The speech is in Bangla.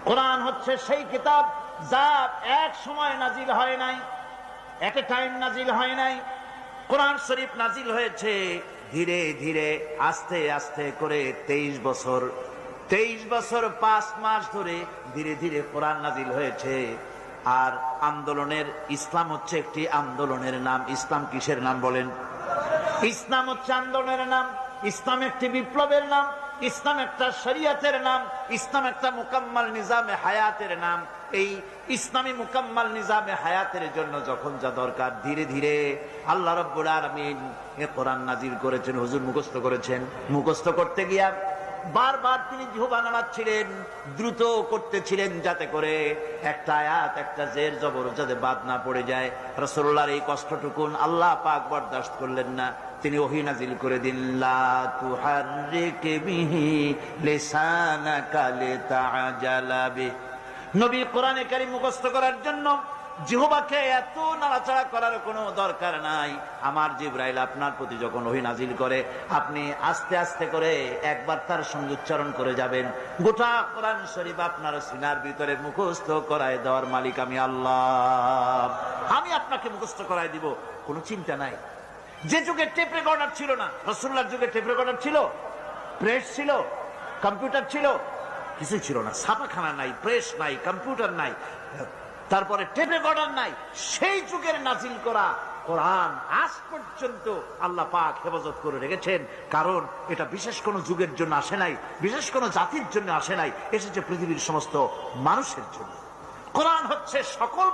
কোরআন হচ্ছে সেই কিতাব যা এক সময় নাজিল হয় নাই, এট এ টাইম নাজিল হয় নাই। কোরআন শরীফ নাজিল হয়েছে ধীরে ধীরে, আস্তে আস্তে করে 23 বছর 5 মাস ধরে ধীরে ধীরে কোরআন নাজিল হয়েছে। আর আন্দোলনের, ইসলাম হচ্ছে একটি আন্দোলনের নাম। ইসলাম কিসের নাম বলেন? ইসলাম হচ্ছে আন্দোলনের নাম, ইসলাম একটি বিপ্লবের নাম, ইসলাম একটা শরিয়তের নাম, ইসলাম একটা মুকাম্মাল নিজামে হায়াতের নাম। এই ইসলামী মুকাম্মাল নিজামে হায়াতের জন্য যখন যা দরকার, ধীরে ধীরে আল্লাহ রাব্বুল আলামিন এ কোরআন নাজিল করেছেন। হুজুর মুখস্থ করেছেন, মুখস্থ করতে গিয়া বারবার তিনি জিহ্বা নাড়াচ্ছিলেন, দ্রুত করতেছিলেন, যাতে করে একটা আয়াত, একটা জের জবর যাতে বাদ না পড়ে যায়। রাসূলুল্লাহর এই কষ্টটুকুন আল্লাহ পাক বরদাশত করলেন না, তিনি ওহী নাজিল করে দিন, লা তুহাররিক বিহি লিসানাকা লিতাআজালা বিহি। নবী কোরআনে কারীম মুখস্থ করার জন্য জিহ্বাকে এত নাড়াচাড়া করার কোনো দরকার নাই। আমার জিবরাইল আপনার প্রতি যখন ওহী নাজিল করে, আপনি আস্তে আস্তে করে একবার তার সঙ্গে উচ্চারণ করে যাবেন। গোটা কোরআন শরীফ আপনার সিনার ভিতরে মুখস্থ করায় দেওয়ার মালিক আমি আল্লাহ। আমি আপনাকে মুখস্থ করায় দিব, কোনো চিন্তা নাই। যে যুগে টেপ রেকর্ডার ছিল না, রাসূলুল্লাহর যুগে টেপ রেকর্ডার ছিল, প্রেস ছিল, কম্পিউটার ছিল, কিছুই ছিল না। ছাপাখানা নাই, প্রেস নাই, কম্পিউটার নাই, তারপরে টেপ রেকর্ডার নাই। সেই যুগের নাজিল করা কোরআন আজ পর্যন্ত আল্লাহ পাক হেফাজত করে রেখেছেন। কারণ এটা বিশেষ কোন যুগের জন্য আসে নাই, বিশেষ কোন জাতির জন্য আসে নাই, এসেছে পৃথিবীর সমস্ত মানুষের জন্য। কোরআন হচ্ছে সকল